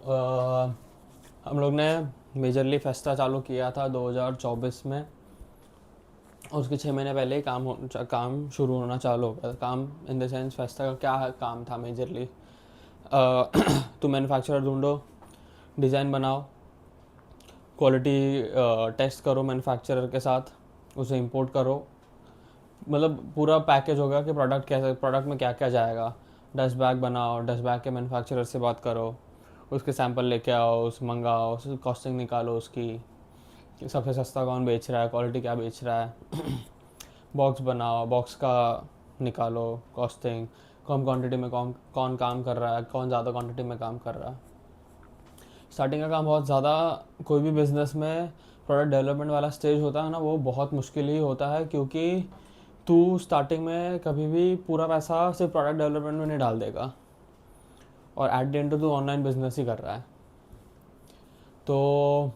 हम लोग ने मेजरली फेस्टा चालू किया था 2024 में। उसके 6 महीने पहले ही काम शुरू होना चालू हो गया था। काम इन द सेंस फेस्टा का क्या काम था मेजरली, तो मैन्युफैक्चरर ढूंढो, डिज़ाइन बनाओ, क्वालिटी टेस्ट करो मैन्युफैक्चरर के साथ, उसे इंपोर्ट करो। मतलब पूरा पैकेज होगा कि प्रोडक्ट में क्या क्या जाएगा। डस्ट बैग बनाओ, डस्ट बैग के मैन्युफैक्चरर से बात करो, उसके सैंपल लेके आओ, उस मंगाओ, कॉस्टिंग निकालो उसकी, सबसे सस्ता कौन बेच रहा है, क्वालिटी क्या बेच रहा है। बॉक्स बनाओ, बॉक्स का निकालो कॉस्टिंग, कम क्वांटिटी में कौन कौन काम कर रहा है, कौन ज़्यादा क्वांटिटी में काम कर रहा है। स्टार्टिंग का काम बहुत ज़्यादा, कोई भी बिज़नेस में प्रोडक्ट डेवलपमेंट वाला स्टेज होता है ना, वो बहुत मुश्किल ही होता है, क्योंकि तू स्टार्टिंग में कभी भी पूरा पैसा सिर्फ प्रोडक्ट डेवलपमेंट में नहीं डाल देगा, और एट द एंड तो तू ऑनलाइन बिजनेस ही कर रहा है। तो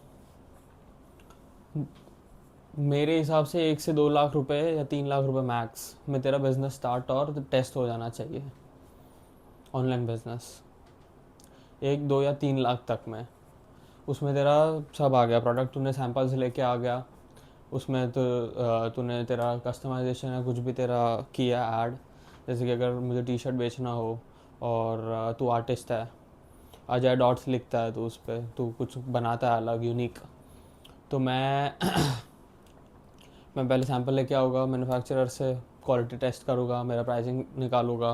मेरे हिसाब से 1 से 2 लाख रुपए या 3 लाख रुपए मैक्स में तेरा बिजनेस स्टार्ट और टेस्ट हो जाना चाहिए। ऑनलाइन बिजनेस 1, 2 या 3 लाख तक में, उसमें तेरा सब आ गया, प्रोडक्ट तूने सैंपल से लेके आ गया, उसमें तो तूने तेरा कस्टमाइजेशन या कुछ भी तेरा किया ऐड। जैसे कि अगर मुझे टी शर्ट बेचना हो और तू आर्टिस्ट है, अजय डॉट्स लिखता है, तो उस पर तू कुछ बनाता है अलग यूनिक, तो मैं पहले सैंपल लेके आऊँगा मैन्युफैक्चरर से, क्वालिटी टेस्ट करूँगा, मेरा प्राइसिंग निकालूँगा,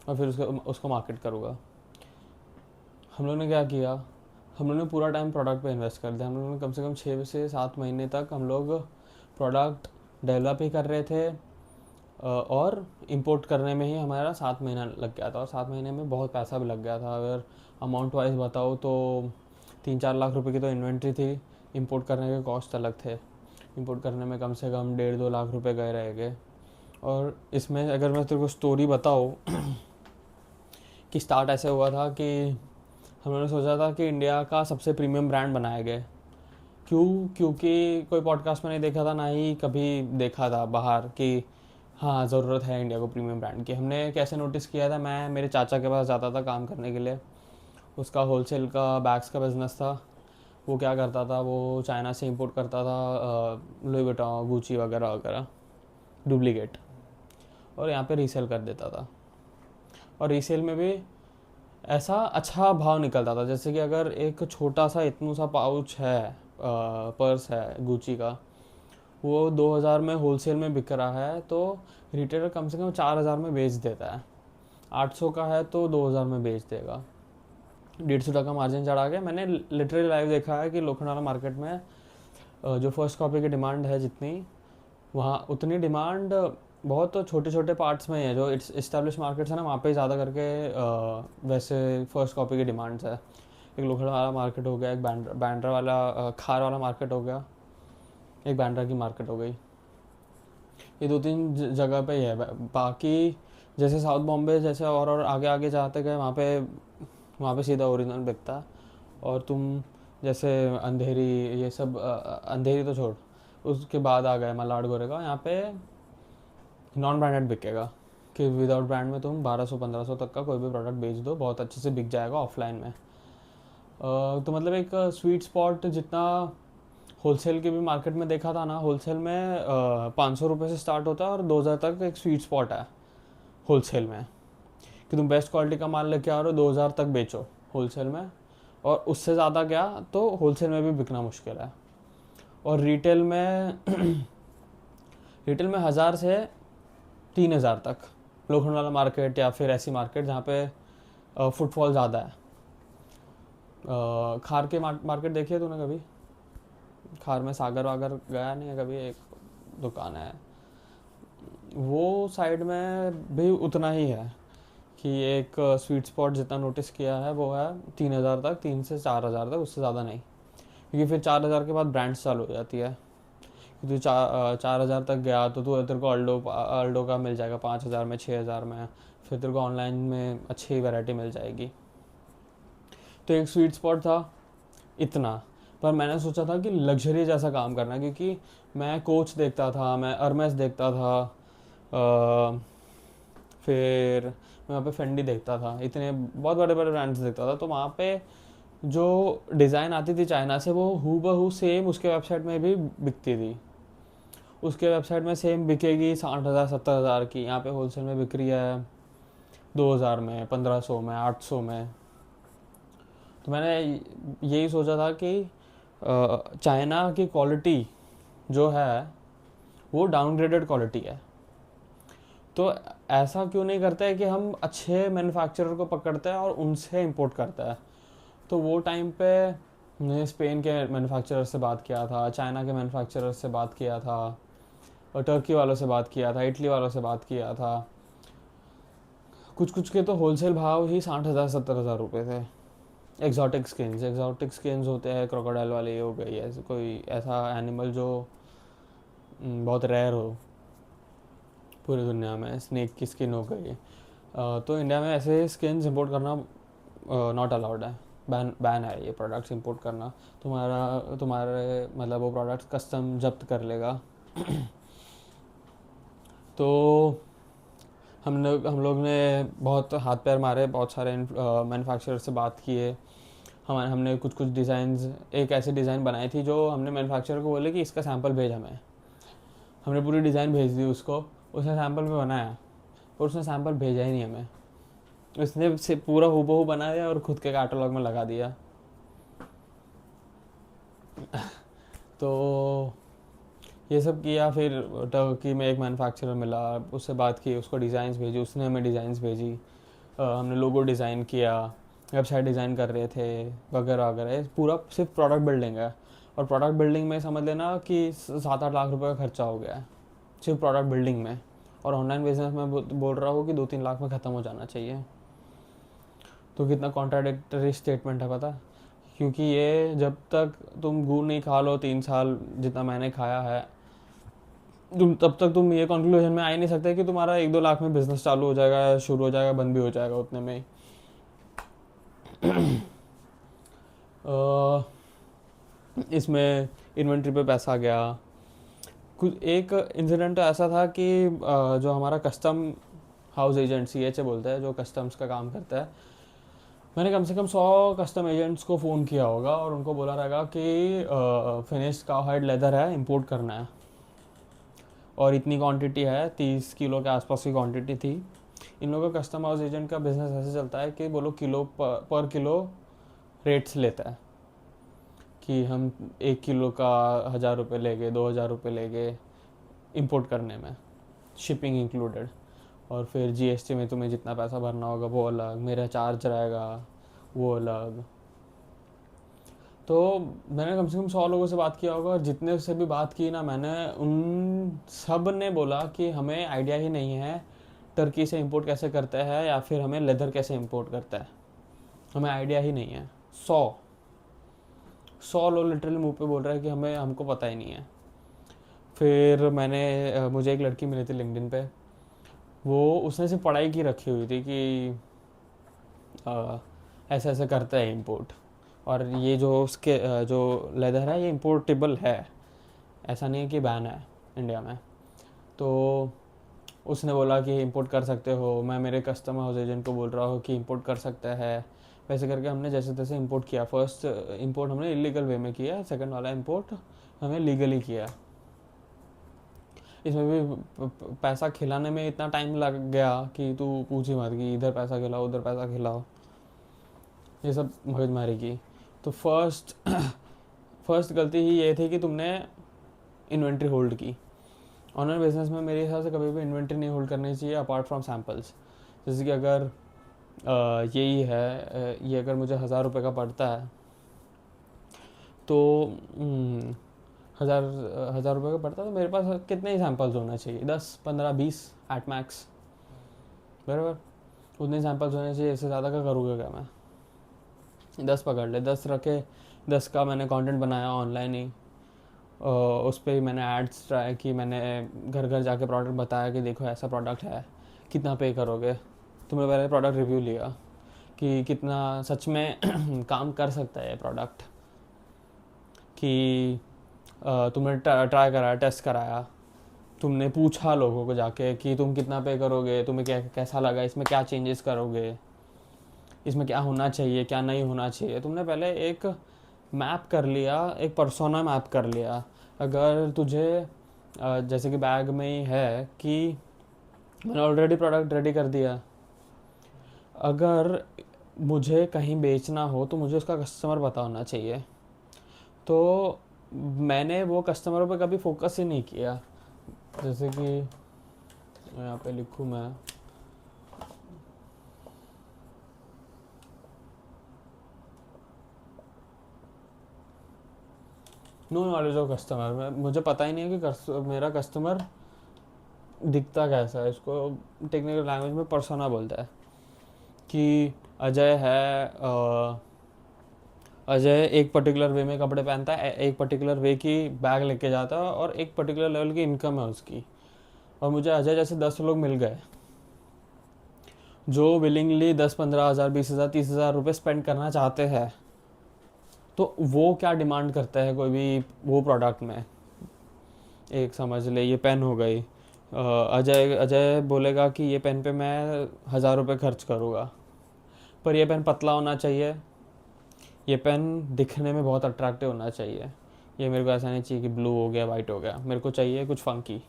और फिर उसको उसको मार्केट करूँगा। हम लोग ने क्या किया, हम लोग ने पूरा टाइम प्रोडक्ट पे इन्वेस्ट कर दिया। हम लोग ने कम से कम 6 से 7 महीने तक हम लोग प्रोडक्ट डेवलप ही कर रहे थे, और इंपोर्ट करने में ही हमारा 7 महीना लग गया था, और 7 महीने में बहुत पैसा भी लग गया था। अगर अमाउंट वाइज बताओ तो 3-4 लाख रुपए की तो इन्वेंट्री थी, इंपोर्ट करने के कॉस्ट अलग थे। इंपोर्ट करने में कम से कम 1.5-2 लाख रुपए गए रहेंगे। और इसमें अगर मैं तेरे को स्टोरी बताऊँ कि स्टार्ट ऐसे हुआ था कि हम लोगों ने सोचा था कि इंडिया का सबसे प्रीमियम ब्रांड बनाया गया। क्योंकि कोई पॉडकास्ट में नहीं देखा था, ना ही कभी देखा था बाहर कि हाँ ज़रूरत है इंडिया को प्रीमियम ब्रांड की। हमने कैसे नोटिस किया था, मैं मेरे चाचा के पास जाता था काम करने के लिए, उसका होलसेल का बैग्स का बिज़नेस था। वो क्या करता था, वो चाइना से इंपोर्ट करता था लुई विटॉन, गुची वगैरह वगैरह डुप्लीकेट, और यहाँ पे रीसेल कर देता था। और रीसेल में भी ऐसा अच्छा भाव निकलता था। जैसे कि अगर एक छोटा सा इतना सा पाउच है, पर्स है गुची का, वो 2,000 में होलसेल में बिक रहा है, तो रिटेलर कम से कम 4,000 में बेच देता है। 800 का है तो 2,000 में बेच देगा, 150 टका मार्जिन चढ़ा के। मैंने लिटरली लाइव देखा है कि लोखंडाला मार्केट में जो फर्स्ट कॉपी की डिमांड है जितनी, वहाँ उतनी डिमांड बहुत तो छोटे छोटे पार्ट्स में ही है। जो इस्टेब्लिश मार्केट्स है ना, वहाँ पे ज़्यादा करके वैसे फर्स्ट कॉपी की डिमांड्स है। एक लोखंड वाला मार्केट हो गया, एक बैंड्रा वाला खार वाला मार्केट हो गया, एक बैंड्रा की मार्केट हो गई। ये 2-3 जगह पे ही है। बाकी जैसे साउथ बॉम्बे जैसे और आगे आगे जाते गए, वहाँ पे सीधा ओरिजिनल बिकता है। और तुम जैसे अंधेरी, ये सब अंधेरी तो छोड़, उसके बाद आ गए मलाड गोरेगा, यहाँ पे नॉन ब्रांडेड बिकेगा, कि विदाउट ब्रांड में तुम 1200-1500 तक का कोई भी प्रोडक्ट बेच दो, बहुत अच्छे से बिक जाएगा ऑफलाइन में। तो मतलब एक स्वीट स्पॉट जितना होलसेल की भी मार्केट में देखा था ना, होलसेल में 500 रुपये से स्टार्ट होता है और 2,000 तक एक स्वीट स्पॉट है होलसेल में, कि तुम बेस्ट क्वालिटी का माल लेके आ रहे हो, 2,000 तक बेचो होलसेल में, और उससे ज़्यादा गया तो होलसेल में भी बिकना मुश्किल है। और रिटेल में रिटेल में 1,000 से 3,000 तक, लोखंड मार्केट या फिर ऐसी मार्केट जहाँ पे फुटफॉल ज़्यादा है। खार के मार्केट देखी है तूने कभी? खार में सागर वागर गया नहीं है कभी? एक दुकान है वो साइड में भी, उतना ही है कि एक स्वीट स्पॉट जितना नोटिस किया है वो है 3,000 तक, 3 से 4,000 तक, उससे ज़्यादा नहीं। क्योंकि फिर 4,000 के बाद ब्रांड्स चालू हो जाती है। कि तू 4,000 तक गया तो तू तेरे को अल्डो का मिल जाएगा 5,000 में, 6,000 में। फिर तेरे को ऑनलाइन में अच्छी वैरायटी मिल जाएगी। तो एक स्वीट स्पॉट था इतना। पर मैंने सोचा था कि लग्जरी जैसा काम करना है, क्योंकि मैं कोच देखता था, मैं अरमेस देखता था, फिर मैं वहाँ पे फेंडी देखता था, इतने बहुत बड़े बड़े ब्रांड्स देखता था। तो वहाँ पे जो डिज़ाइन आती थी चाइना से वो हूबहू सेम उसके वेबसाइट में भी बिकती थी। उसके वेबसाइट में सेम बिकेगी 60,000 70,000 की, यहाँ पे होलसेल में बिक रही है 2,000 में, 1,500 में, 800 में। तो मैंने यही सोचा था कि चाइना की क्वालिटी जो है वो डाउनग्रेडेड क्वालिटी है, तो ऐसा क्यों नहीं करते हैं कि हम अच्छे मैन्युफैक्चरर को पकड़ते हैं और उनसे इंपोर्ट करते हैं। तो वो टाइम पे मैंने स्पेन के मैन्युफैक्चरर से बात किया था, चाइना के मैन्युफैक्चरर से बात किया था, और टर्की वालों से बात किया था, इटली वालों से बात किया था। कुछ कुछ के तो होलसेल भाव ही 60,000 70,000 रुपये थे। एग्जॉटिक स्किन्स होते हैं, क्रोकोडाइल वाले, ये हो गई ऐसे कोई ऐसा एनिमल जो बहुत रेयर हो पूरी दुनिया में, स्नेक की स्किन हो गई। तो इंडिया में ऐसे स्किन्स इंपोर्ट करना नॉट अलाउड है, बैन है ये प्रोडक्ट्स इंपोर्ट करना। तुम्हारे मतलब वो प्रोडक्ट्स कस्टम जब्त कर लेगा। तो हम लोग ने बहुत हाथ पैर मारे, बहुत सारे मैन्युफैक्चरर से बात किए। हमने कुछ कुछ डिज़ाइंस, एक ऐसी डिज़ाइन बनाई थी जो हमने मैन्युफैक्चरर को बोले कि इसका सैंपल भेज हमें। हमने पूरी डिज़ाइन भेज दी उसको, उसने सैंपल में बनाया और उसने सैंपल भेजा ही नहीं हमें। उसने से पूरा हूबहू बनाया और खुद के कैटलॉग में लगा दिया। तो ये सब किया। फिर टर्की में एक मैन्युफैक्चरर मिला, उससे बात की, उसको डिज़ाइंस भेजी, उसने हमें डिज़ाइंस भेजी। हमने लोगो डिज़ाइन किया, वेबसाइट डिज़ाइन कर रहे थे, वगैरह वगैरह। पूरा सिर्फ प्रोडक्ट बिल्डिंग है, और प्रोडक्ट बिल्डिंग में समझ लेना कि 7-8 लाख रुपए का खर्चा हो गया है सिर्फ प्रोडक्ट बिल्डिंग में। और ऑनलाइन बिजनेस में बोल रहा हूँ कि 2-3 लाख में ख़त्म हो जाना चाहिए। तो कितना कॉन्ट्राडिक्टरी स्टेटमेंट है पता। क्योंकि ये जब तक तुम गू नहीं खा लो 3 साल जितना मैंने खाया है, तब तक तुम ये कंक्लूजन में आ ही नहीं सकते कि तुम्हारा 1-2 लाख में बिजनेस चालू हो जाएगा, शुरू हो जाएगा, बंद भी हो जाएगा उतने में ही। इसमें इन्वेंट्री पे पैसा गया। कुछ एक इंसिडेंट तो ऐसा था कि जो हमारा कस्टम हाउस एजेंट CHA बोलता है, जो कस्टम्स का काम करता है, मैंने कम से कम 100 कस्टम एजेंट्स को फ़ोन किया होगा और उनको बोला रहेगा कि फिनिश्ड काउ हाइड लेदर है, इंपोर्ट करना है, और इतनी क्वांटिटी है, 30 किलो के आसपास की क्वांटिटी थी। इन लोगों का कस्टम हाउस एजेंट का बिजनेस ऐसे चलता है कि वो लोग किलो पर किलो रेट्स लेता है, कि हम 1 किलो का 1,000 रुपये लेंगे, 2,000 रुपये लेंगे इंपोर्ट करने में, शिपिंग इंक्लूडेड। और फिर GST में तुम्हें जितना पैसा भरना होगा वो अलग, मेरा चार्ज रहेगा वो अलग। तो मैंने कम से कम 100 लोगों से बात किया होगा, और जितने से भी बात की ना मैंने, उन सब ने बोला कि हमें आइडिया ही नहीं है टर्की से इंपोर्ट कैसे करता है, या फिर हमें लेदर कैसे इंपोर्ट करता है, हमें आइडिया ही नहीं है। 100 लोग लिटरली मुंह पे बोल रहे हैं कि हमको पता ही नहीं है। फिर मुझे एक लड़की मिली थी लिंक्डइन पे, वो उसने सिर्फ पढ़ाई की रखी हुई थी कि ऐसे ऐसे करता है इंपोर्ट, और ये जो उसके जो लेदर है ये इंपोर्टेबल है, ऐसा नहीं है कि बैन है इंडिया में। तो उसने बोला कि इंपोर्ट कर सकते हो, मैं मेरे कस्टमर हाउस एजेंट को बोल रहा हूँ कि इंपोर्ट कर सकता है। वैसे करके हमने जैसे तैसे इंपोर्ट किया। फर्स्ट इंपोर्ट हमने इलीगल वे में किया, सेकंड वाला इंपोर्ट हमें लीगली किया। इसमें भी पैसा खिलाने में इतना टाइम लग गया कि तू पूछ ही मत, कि इधर पैसा खिलाओ उधर पैसा खिलाओ, ये सब मगजमारी की। तो फर्स्ट गलती ही ये थी कि तुमने इन्वेंट्री होल्ड की। ऑनलाइन बिजनेस में मेरे हिसाब से कभी भी इन्वेंट्री नहीं होल्ड करनी चाहिए अपार्ट फ्रॉम सैम्पल्स। जैसे कि अगर यही है, ये अगर मुझे 1,000 रुपये का पड़ता है, तो 1,000 रुपये का पड़ता है, तो मेरे पास कितने ही सैम्पल्स होना चाहिए, 10-15-20 एट मैक्स, बराबर। उतने सैम्पल्स होने चाहिए, इससे ज़्यादा का करूँगा क्या मैं। 10 पकड़ ले, 10 रखे, 10 का मैंने कंटेंट बनाया ऑनलाइन ही, उस पर ही मैंने एड्स ट्राई की, मैंने घर घर जाके प्रोडक्ट बताया कि देखो ऐसा प्रोडक्ट है, कितना पे करोगे। तुमने पहले प्रोडक्ट रिव्यू लिया कि कितना सच में काम कर सकता है ये प्रोडक्ट, कि तुमने ट्राई कराया, टेस्ट कराया, तुमने पूछा लोगों को जाके कि तुम कितना पे करोगे, तुम्हें क्या कैसा लगा, इसमें क्या चेंजेस करोगे, इसमें क्या होना चाहिए क्या नहीं होना चाहिए। तुमने पहले एक मैप कर लिया, एक पर्सोना मैप कर लिया। अगर तुझे जैसे कि बैग में ही है कि मैंने ऑलरेडी प्रोडक्ट रेडी कर दिया, अगर मुझे कहीं बेचना हो तो मुझे उसका कस्टमर पता होना चाहिए। तो मैंने वो कस्टमरों पे कभी फोकस ही नहीं किया। जैसे कि यहाँ पे लिखूँ मैं, नो नॉलेज ऑफ कस्टमर। मुझे पता ही नहीं है कि मेरा कस्टमर दिखता कैसा है। इसको टेक्निकल लैंग्वेज में पर्सोना बोलता है। कि अजय है, अजय एक पर्टिकुलर वे में कपड़े पहनता है, एक पर्टिकुलर वे की बैग लेके जाता है और एक पर्टिकुलर लेवल की इनकम है उसकी। और मुझे अजय जैसे 10 लोग मिल गए जो विलिंगली 10-15 हज़ार 20 हज़ार 30 हज़ार रुपये स्पेंड करना चाहते हैं। तो वो क्या डिमांड करता है कोई भी वो प्रोडक्ट में, एक समझ ले ये पेन हो गई, अजय अजय बोलेगा कि ये पेन पे मैं 1000 रुपये खर्च करूँगा, पर ये पेन पतला होना चाहिए, ये पेन दिखने में बहुत अट्रैक्टिव होना चाहिए, ये मेरे को ऐसा नहीं चाहिए कि ब्लू हो गया वाइट हो गया, मेरे को चाहिए कुछ फंकी।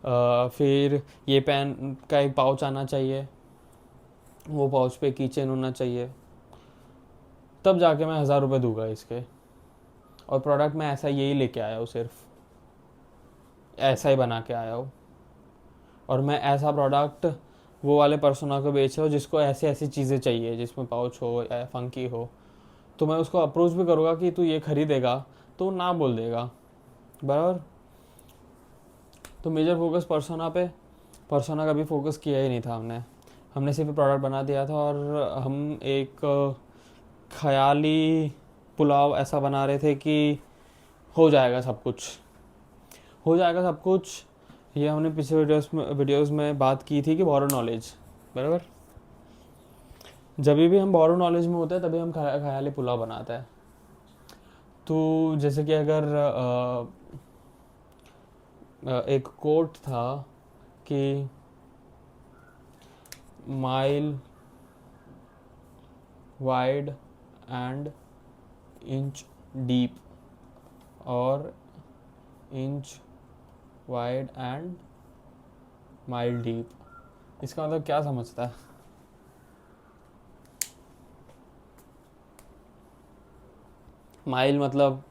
फिर ये पेन का एक पाउच आना चाहिए, वो पाउच पे की चेन होना चाहिए, तब जाके मैं 1000 रुपये दूंगा इसके। और प्रोडक्ट मैं ऐसा यही लेके आया हूँ, सिर्फ ऐसा ही बना के आया हूँ। और मैं ऐसा प्रोडक्ट वो वाले पर्सोना को बेच रहा हूँ जिसको ऐसी ऐसी चीज़ें चाहिए, जिसमें पाउच हो या फंकी हो। तो मैं उसको अप्रोच भी करूँगा कि तू ये खरीदेगा, तो वो ना बोल देगा, बराबर। तो मेजर फोकस पर्सोना पे, पर्सोना का भी फोकस किया ही नहीं था हमने। हमने सिर्फ प्रोडक्ट बना दिया था और हम एक ख्याली पुलाव ऐसा बना रहे थे कि हो जाएगा सब कुछ, हो जाएगा सब कुछ। ये हमने पिछले वीडियोस में बात की थी कि बोरो नॉलेज, बराबर। जब भी हम बोरो नॉलेज में होते हैं तभी हम ख्याली पुलाव बनाते हैं। तो जैसे कि अगर एक कोट था कि mile wide and inch deep, और inch wide and mile deep. इसका मतलब क्या समझता है? माइल मतलब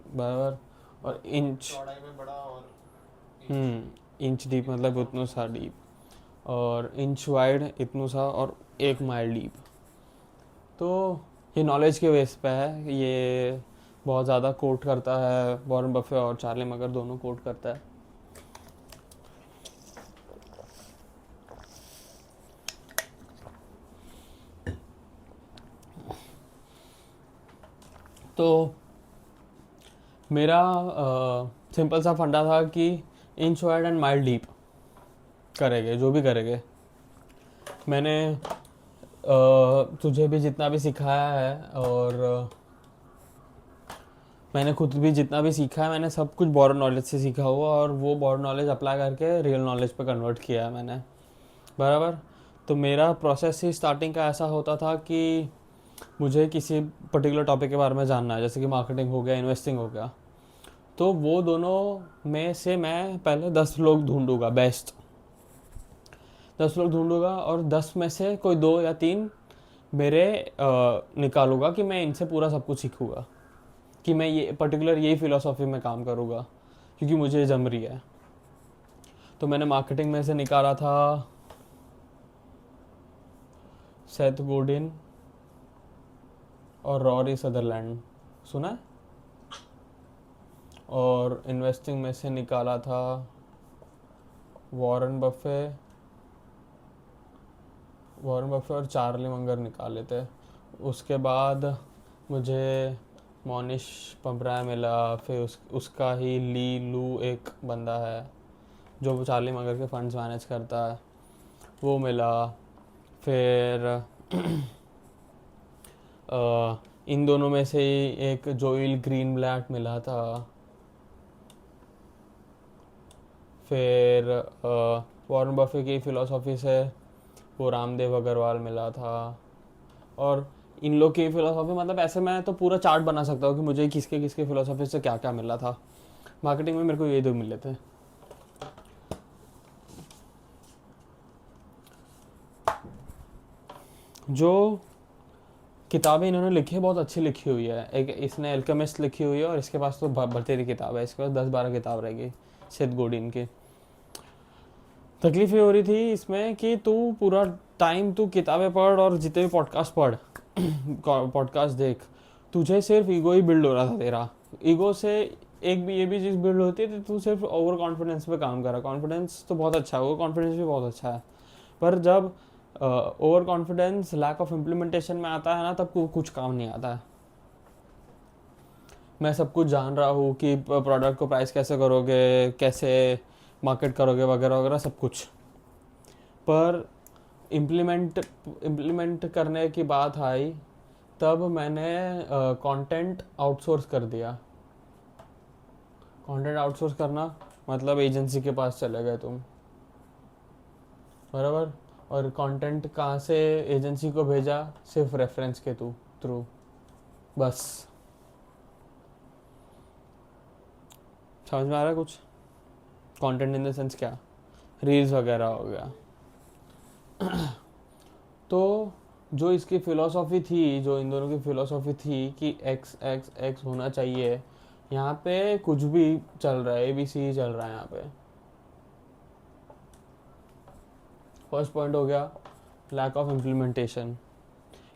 बराबर, और इंच चौड़ाई में बड़ा और इंच डीप मतलब उतना सा डीप, और इंच वाइड इतना सा, और 1 माइल डीप। तो ये नॉलेज के बेस पे है, ये बहुत ज़्यादा कोट करता है, वॉरेन बफे और चार्ली मगर दोनों कोट करता है। तो मेरा सिंपल सा फंडा था कि inch wide and mile deep करेंगे, जो भी करेंगे। मैंने तुझे भी जितना भी सिखाया है, और मैंने खुद भी जितना भी सीखा है, मैंने सब कुछ बोरो नॉलेज से सीखा हुआ, और वो बोरो नॉलेज अप्लाई करके रियल नॉलेज पे कन्वर्ट किया है मैंने, बराबर। तो मेरा प्रोसेस ही स्टार्टिंग का ऐसा होता था कि मुझे किसी पर्टिकुलर टॉपिक के बारे में जानना है, जैसे कि मार्केटिंग हो गया, इन्वेस्टिंग हो गया। तो वो दोनों में से मैं पहले 10 लोग ढूंढूंगा, बेस्ट 10 लोग ढूंढूंगा, और 10 में से कोई 2 या 3 मेरे निकालूंगा कि मैं इनसे पूरा सब कुछ सीखूंगा, कि मैं ये पर्टिकुलर यही फिलोसॉफी में काम करूँगा, क्योंकि मुझे ये जम रही है। तो मैंने मार्केटिंग में से निकाला था सेथ गोडिन और रॉरी सदरलैंड, सुना है। और इन्वेस्टिंग में से निकाला था वॉरेन बफे, और चार्ली मंगर निकाले थे। उसके बाद मुझे मोनिश पम्पराय मिला, फिर उसका ही ली लू एक बंदा है जो चार्ली मंगर के फंड्स मैनेज करता है, वो मिला। फिर इन दोनों में से ही एक जोइल ग्रीन ब्लैट मिला था। फिर वॉरेन बफे की फ़िलासफ़ी से को रामदेव अग्रवाल मिला था, और इन लोग की फिलोसॉफी, मतलब ऐसे मैं तो पूरा चार्ट बना सकता हूँ कि मुझे किसके किसके फिलोसॉफी से क्या क्या मिला था। मार्केटिंग में मेरे को ये दो मिले थे। जो किताबें इन्होंने लिखी है बहुत अच्छी लिखी हुई है। एक इसने एल्केमिस्ट लिखी हुई है, और इसके पास तो बतेरी किताब है, इसके पास 10-12 किताब रहेगी सेथ गोडिन की। तकलीफ ये हो रही थी इसमें कि तू पूरा टाइम तू किताबें पढ़ और जितने भी पॉडकास्ट पढ़ पॉडकास्ट देख, तुझे सिर्फ ईगो ही बिल्ड हो रहा था तेरा। ईगो से एक भी ये भी चीज़ बिल्ड होती है कि तू सिर्फ ओवर कॉन्फिडेंस पे काम कर रहा है। कॉन्फिडेंस तो बहुत अच्छा है, ओवर कॉन्फिडेंस भी बहुत अच्छा है, पर जब over confidence lack of implementation में आता है ना, तब कुछ काम नहीं आता है। मैं सब कुछ जान रहा हूँ कि प्रोडक्ट को प्राइस कैसे करोगे, कैसे मार्केट करोगे, वगैरह वगैरह सब कुछ, पर इम्प्लीमेंट करने की बात आई तब मैंने कंटेंट आउटसोर्स कर दिया। कंटेंट आउटसोर्स करना मतलब एजेंसी के पास चले गए तुम, बराबर। और कंटेंट कहाँ से एजेंसी को भेजा, सिर्फ रेफरेंस के थ्रू, बस। समझ में आ रहा है कुछ? कंटेंट इन द सेंस क्या, रील्स वगैरह हो गया। तो जो इसकी फ़िलोसॉफ़ी थी, जो इन दोनों की फ़िलोसॉफ़ी थी कि एक्स एक्स एक्स होना चाहिए, यहाँ पे कुछ भी चल रहा है, ABC चल रहा है यहाँ पे। फर्स्ट पॉइंट हो गया लैक ऑफ इम्प्लीमेंटेशन,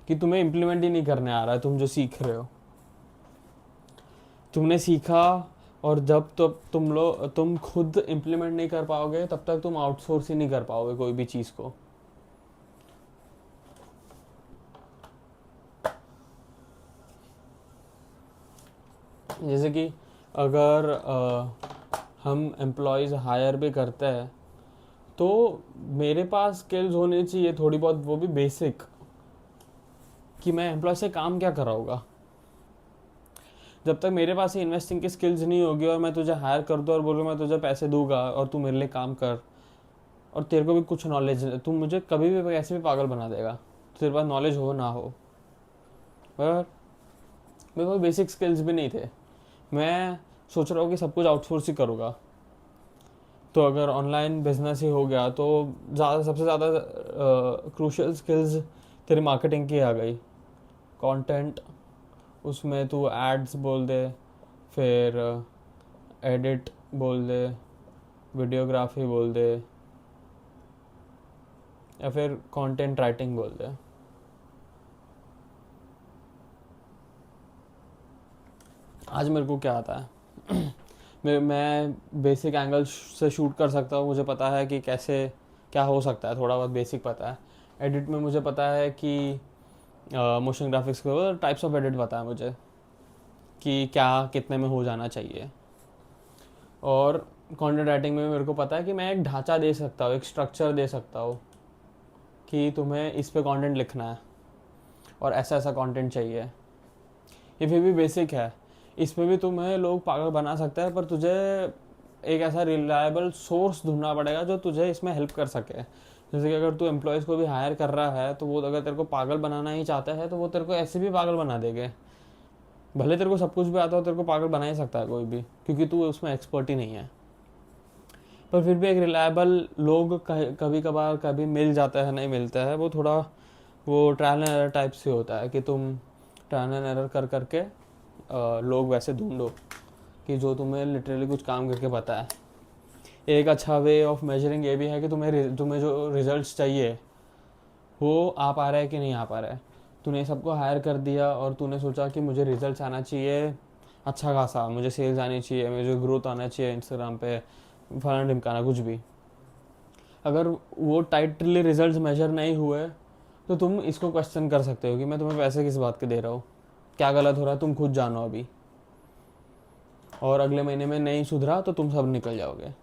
कि तुम्हें इम्प्लीमेंट ही नहीं करने आ रहा है तुम जो सीख रहे हो। तुमने सीखा, और जब तक तुम खुद इम्प्लीमेंट नहीं कर पाओगे तब तक तुम आउटसोर्स ही नहीं कर पाओगे कोई भी चीज़ को। जैसे कि अगर हम एम्प्लॉयज़ हायर भी करते हैं तो मेरे पास स्किल्स होनी चाहिए थोड़ी बहुत, वो भी बेसिक, कि मैं एम्प्लॉय से काम क्या कराऊंगा। जब तक मेरे पास इन्वेस्टिंग की स्किल्स नहीं होगी और मैं तुझे हायर कर दूँ और बोलूँ मैं तुझे पैसे दूंगा और तू मेरे लिए काम कर, और तेरे को भी कुछ नॉलेज, तू मुझे कभी भी कैसे भी पागल बना देगा, तेरे पास नॉलेज हो ना हो, बराबर। मेरे पास बेसिक स्किल्स भी नहीं थे, मैं सोच रहा हूँ कि सब कुछ आउटसोर्स ही करूँगा। तो अगर ऑनलाइन बिजनेस ही हो गया तो सबसे ज़्यादा क्रूशियल स्किल्स तेरी मार्केटिंग की आ गई। कंटेंट, उसमें तू एड्स बोल दे, फिर एडिट बोल दे, वीडियोग्राफी बोल दे, या फिर कंटेंट राइटिंग बोल दे। आज मेरे को क्या आता है मैं बेसिक एंगल से शूट कर सकता हूँ, मुझे पता है कि कैसे क्या हो सकता है, थोड़ा बहुत बेसिक पता है। एडिट में मुझे पता है कि मोशन ग्राफिक्स के टाइप्स ऑफ एडिट पता है मुझे, कि क्या कितने में हो जाना चाहिए। और कंटेंट राइटिंग में मेरे को पता है कि मैं एक ढांचा दे सकता हूँ, एक स्ट्रक्चर दे सकता हूँ कि तुम्हें इस पे कंटेंट लिखना है और ऐसा ऐसा कंटेंट चाहिए। ये फिर भी बेसिक है, इसमें भी तुम्हें लोग पागल बना सकते हैं, पर तुझे एक ऐसा रिलायबल सोर्स ढूंढना पड़ेगा जो तुझे इसमें हेल्प कर सके। जैसे कि अगर तू एम्प्लॉयज़ को भी हायर कर रहा है तो वो अगर तेरे को पागल बनाना ही चाहता है तो वो तेरे को ऐसे भी पागल बना देंगे। भले तेरे को सब कुछ भी आता हो, तेरे को पागल बना ही सकता है कोई भी, क्योंकि तू उसमें एक्सपर्ट ही नहीं है। पर फिर भी एक रिलायबल लोग कभी कभार कभी मिल जाता है, नहीं मिलता है, वो थोड़ा वो ट्रायल एंड एरर टाइप से होता है कि तुम ट्रायल एंड एरर कर करके लोग वैसे ढूंढो कि जो तुम्हें लिटरली कुछ काम करके पता है। एक अच्छा वे ऑफ मेजरिंग ये भी है कि तुम्हें जो रिजल्ट्स चाहिए वो आ पा रहा है कि नहीं आ पा रहा है। तूने सबको हायर कर दिया और तूने सोचा कि मुझे रिजल्ट्स आना चाहिए अच्छा खासा, मुझे सेल्स आनी चाहिए, मुझे ग्रोथ आना चाहिए इंस्टाग्राम पे, फलाना ढिमकाना कुछ भी। अगर वो टाइटली रिजल्ट्स मेजर नहीं हुए तो तुम इसको क्वेश्चन कर सकते हो कि मैं तुम्हें पैसे किस बात के दे रहा हूँ, क्या गलत हो रहा है तुम खुद जानो अभी, और अगले महीने में नहीं सुधरा तो तुम सब निकल जाओगे।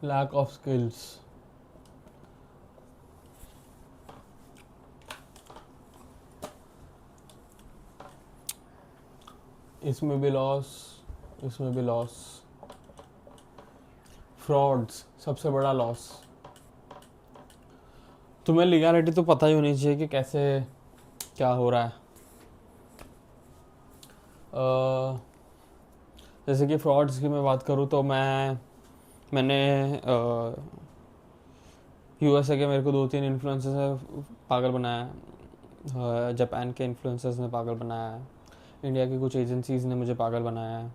लैक ऑफ स्किल्स, इसमें भी लॉस, इसमें भी लॉस। फ्रॉड्स सबसे बड़ा लॉस। तुम्हें लीगलिटी तो पता ही होनी चाहिए कि कैसे क्या हो रहा है। जैसे कि फ्रॉड्स की मैं बात करूँ तो मैंने यूएसए के मेरे को 2-3 इन्फ्लुएंसर्स ने पागल बनाया है, जापान के इन्फ्लुएंसर्स ने पागल बनाया है, इंडिया की कुछ एजेंसीज़ ने मुझे पागल बनाया है,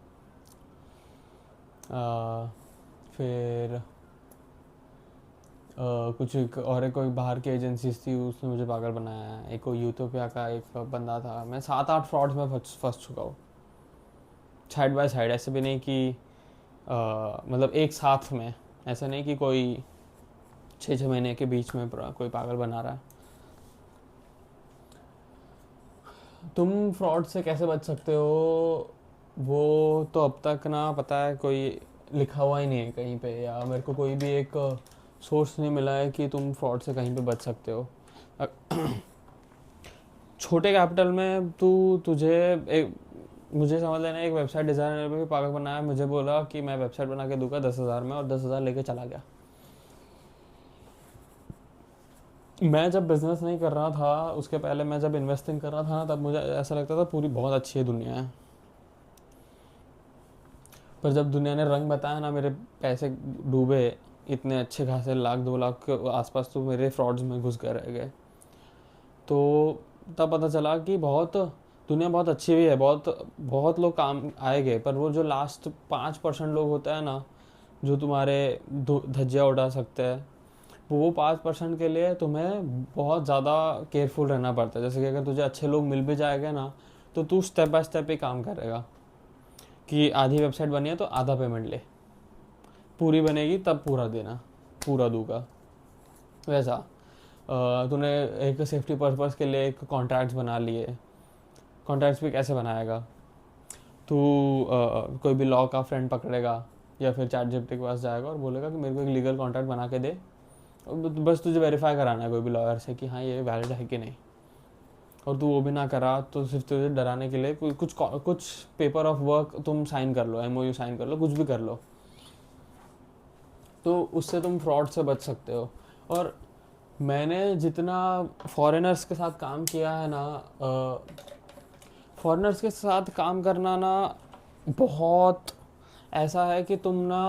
फिर कुछ और कोई बाहर की एजेंसीज थी उसने मुझे पागल बनाया है, एक कोई यूटोपिया का एक बंदा था। मैं 7-8 फ्रॉड्स में फंस चुका हूँ, साइड बाय साइड। ऐसे भी नहीं कि मतलब एक साथ में, ऐसा नहीं कि कोई 6-6 महीने के बीच में कोई पागल बना रहा है। तुम फ्रॉड से कैसे बच सकते हो वो तो अब तक ना पता है, कोई लिखा हुआ ही नहीं है कहीं पे, या मेरे को कोई भी एक सोर्स नहीं मिला है कि तुम फ्रॉड से कहीं पे बच सकते हो। छोटे कैपिटल में तुझे एक, मुझे समझ लेना, एक वेबसाइट डिज़ाइनर पे भी पागल बनाया, मुझे बोला कि मैं वेबसाइट बना के दूंगा 10,000 में, और 10,000 लेके चला गया। मैं जब बिज़नेस नहीं कर रहा था, उसके पहले मैं जब इन्वेस्टिंग कर रहा था ना, तब मुझे ऐसा लगता था पूरी बहुत अच्छी है दुनिया है। पर जब दुनिया ने रंग बताया ना, मेरे पैसे डूबे, इतने अच्छे खासे 1-2 लाख के आसपास तो मेरे फ्रॉड्स में घुस गए रह गए। तो तब पता चला कि दुनिया बहुत अच्छी भी है, बहुत बहुत लोग काम आएंगे, पर वो जो लास्ट 5% लोग होते हैं ना, जो तुम्हारे धज्जियाँ उड़ा सकते हैं, वो 5% के लिए तुम्हें बहुत ज़्यादा केयरफुल रहना पड़ता है। जैसे कि अगर तुझे अच्छे लोग मिल भी जाएंगे ना, तो तू स्टेप बाय स्टेप ही काम करेगा कि आधी वेबसाइट बनी है तो आधा पेमेंट ले, पूरी बनेगी तब पूरा देना, पूरा दूंगा। वैसा तूने एक सेफ्टी पर्पस के लिए एक कॉन्ट्रैक्ट्स बना लिए। कॉन्ट्रैक्ट्स भी कैसे बनाएगा तू? कोई भी लॉ का फ्रेंड पकड़ेगा या फिर चैट जीपीटी के पास जाएगा और बोलेगा कि मेरे को एक लीगल कॉन्ट्रैक्ट बना के दे, बस तुझे वेरीफाई कराना है कोई भी लॉयर से कि हाँ ये वैलिड है कि नहीं। और तू वो भी ना करा तो सिर्फ तुझे डराने के लिए कुछ पेपर ऑफ वर्क तुम साइन कर लो, एमओयू साइन कर लो, कुछ भी कर लो, तो उससे तुम फ्रॉड से बच सकते हो। और मैंने जितना फॉरेनर्स के साथ काम किया है ना, फॉरेनर्स के साथ काम करना ना बहुत ऐसा है कि तुम ना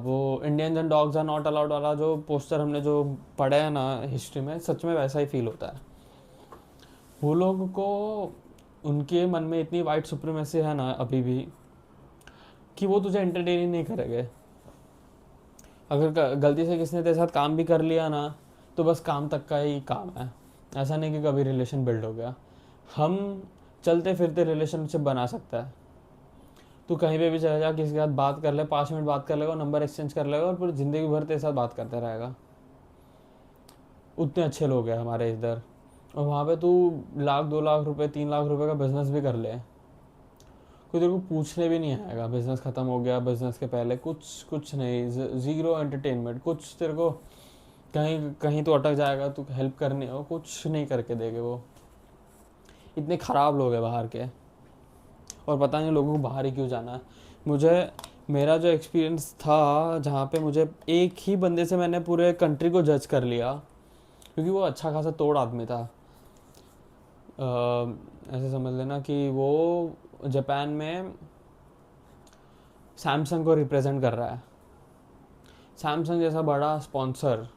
वो Indians and dogs are not allowed वाला जो पोस्टर हमने जो पढ़े है ना हिस्ट्री में, सच में वैसा ही फील होता है। वो लोग को, उनके मन में इतनी वाइट सुप्रीमेसी है ना अभी भी, कि वो तुझे एंटरटेन ही नहीं करेंगे। अगर गलती से किसी ने तेरे साथ काम भी कर लिया ना, तो बस काम तक का ही काम है, ऐसा नहीं कि कभी रिलेशन बिल्ड हो गया। हम चलते फिरते रिलेशनशिप बना सकता है। तू कहीं पे भी चले जा, किसी के साथ बात कर ले, 5 मिनट बात कर लेगा, नंबर एक्सचेंज कर लेगा और पूरी ज़िंदगी भर तेरे साथ बात करते रहेगा। उतने अच्छे लोग हैं हमारे इधर। और वहाँ पे तू 1 लाख 2 लाख रुपए 3 लाख रुपए का बिजनेस भी कर ले, कोई तेरे को पूछने भी नहीं आएगा बिजनेस खत्म हो गया, बिजनेस के पहले कुछ कुछ नहीं, ज़ीरो एंटरटेनमेंट, कुछ तेरे को कहीं कहीं तो अटक जाएगा, तू हेल्प करने हो कुछ नहीं करके देंगे वो। इतने ख़राब लोग हैं बाहर के, और पता नहीं लोगों को बाहर ही क्यों जाना है। मुझे मेरा जो एक्सपीरियंस था जहाँ पे मुझे एक ही बंदे से मैंने पूरे कंट्री को जज कर लिया, क्योंकि वो अच्छा खासा तोड़ आदमी था। ऐसे समझ लेना कि वो जापान में सैमसंग को रिप्रेजेंट कर रहा है। सैमसंग जैसा बड़ा स्पॉन्सर,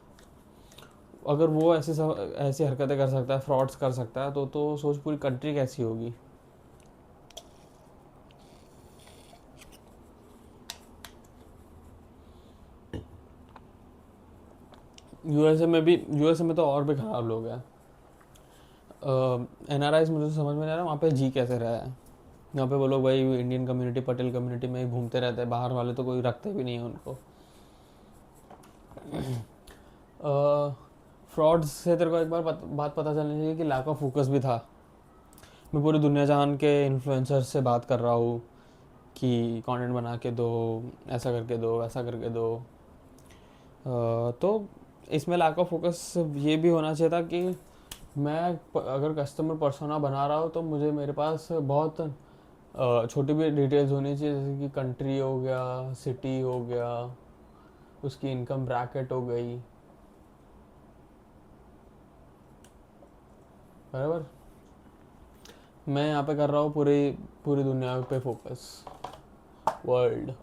अगर वो ऐसी हरकतें कर सकता है, फ्रॉड्स कर सकता है, तो सोच पूरी कंट्री कैसी होगी। यूएसए में तो और भी ख़राब लोग हैं। एनआरआईज मुझे तो समझ में नहीं आ रहा वहाँ पे जी कैसे रहा है। यहाँ पे वो लोग भाई इंडियन कम्युनिटी, पटेल कम्युनिटी में ही घूमते रहते हैं, बाहर वाले तो कोई रखते भी नहीं है उनको। फ्रॉड्स से तेरे को एक बार बात पता चलनी चाहिए कि लैक ऑफ फोकस भी था। मैं पूरी दुनिया जहान के इन्फ्लुएंसर से बात कर रहा हूँ कि कंटेंट बना के दो, ऐसा करके दो, वैसा करके दो। तो इसमें लैक ऑफ फोकस ये भी होना चाहिए था कि मैं अगर कस्टमर पर्सोना बना रहा हूँ तो मुझे मेरे पास बहुत छोटी भी डिटेल्स होनी चाहिए, जैसे कि कंट्री हो गया, सिटी हो गया, उसकी इनकम ब्रैकेट हो गई, बराबर। मैं यहाँ पे कर रहा हूँ पूरी पूरी दुनिया पे फोकस, वर्ल्ड।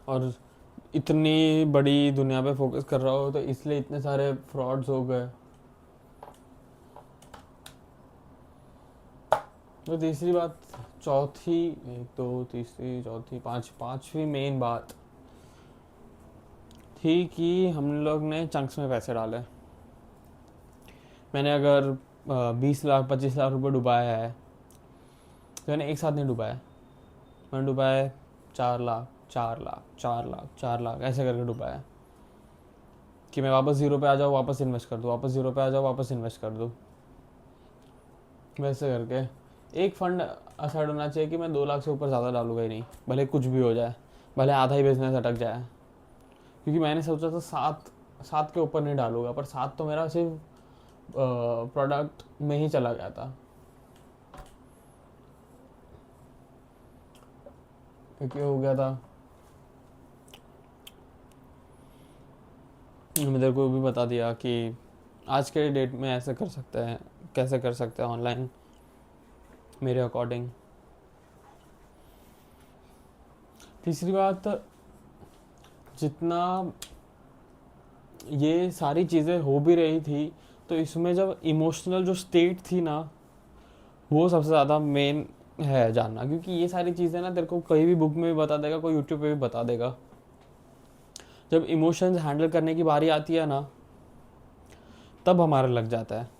और इतनी बड़ी दुनिया पे फोकस कर रहा हो तो इसलिए इतने सारे फ्रॉड्स हो गए। तो तीसरी बात, चौथी, एक दो तीसरी चौथी पांचवी मेन बात थी कि हम लोग ने चंक्स में पैसे डाले। मैंने अगर 20 लाख 25 लाख रुपए डुबाया है तो मैंने एक साथ नहीं डुबाया, मैंने डुबाया 4 लाख 4 लाख 4 लाख 4 लाख ऐसे करके डुबाया कि मैं वापस जीरो पे आ जाऊँ, वापस इन्वेस्ट कर दूँ, वापस जीरो पे आ जाऊँ, वापस इन्वेस्ट कर दूँ, वैसे करके। एक फंड असाइड होना चाहिए कि मैं 2 लाख से ऊपर ज़्यादा डालूंगा ही नहीं, भले कुछ भी हो जाए, भले आधा ही बिजनेस अटक जाए। क्योंकि मैंने सोचा था 7 के ऊपर नहीं डालूंगा, पर 7 तो मेरा सिर्फ प्रोडक्ट में ही चला गया था, क्योंकि हो गया था। मैंने तेरे को भी बता दिया कि आज के डेट में ऐसे कर सकते हैं, कैसे कर सकते हैं ऑनलाइन मेरे अकॉर्डिंग। तीसरी बात, जितना ये सारी चीज़ें हो भी रही थी तो इसमें जब इमोशनल जो स्टेट थी ना, वो सबसे ज़्यादा मेन है जानना। क्योंकि ये सारी चीज़ें ना तेरे को कहीं भी बुक में भी बता देगा, कोई यूट्यूब पे भी बता देगा। जब इमोशंस हैंडल करने की बारी आती है ना, तब हमारा लग जाता है।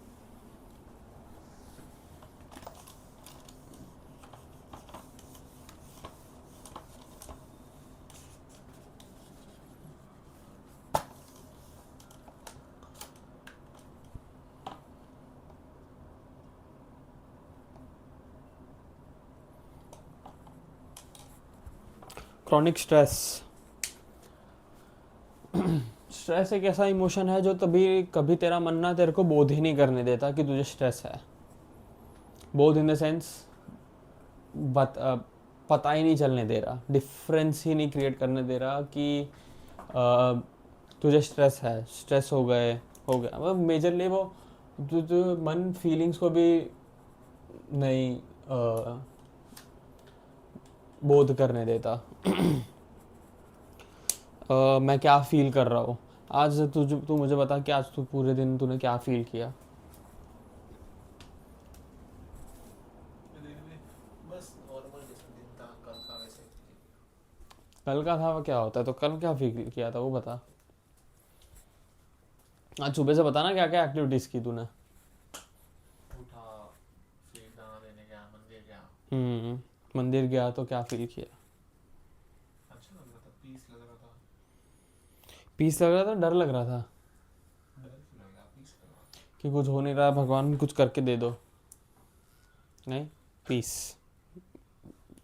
क्रॉनिक स्ट्रेस, स्ट्रेस एक ऐसा इमोशन है जो तभी कभी तेरा मन ना तेरे को बोध ही नहीं करने देता कि तुझे स्ट्रेस है। बोध इन द सेंस पता ही नहीं चलने दे रहा, डिफरेंस ही नहीं क्रिएट करने दे रहा कि तुझे स्ट्रेस है, स्ट्रेस हो गया मतलब मेजरली वो जो मन फीलिंग्स को भी नहीं बोध करने देता। मैं क्या फील कर रहा हूँ आज, तू मुझे बता कि आज तू पूरे दिन तूने क्या फील किया। बस नॉर्मल जैसा दिन था, कल का वैसे। कल का था वो क्या होता है, तो कल क्या फील किया था वो बता। आज सुबह से बता ना क्या क्या एक्टिविटीज की तूने। उठा, फिर दाना देने गया, मंदिर गया। मंदिर गया तो क्या फील किया। अच्छा लग रहा था, पीस लग रहा था। पीस लग रहा था, डर लग रहा था डर क्यों लगा, पीस लग रहा था। कि कुछ हो नहीं रहा, भगवान कुछ करके दे दो। नहीं, पीस।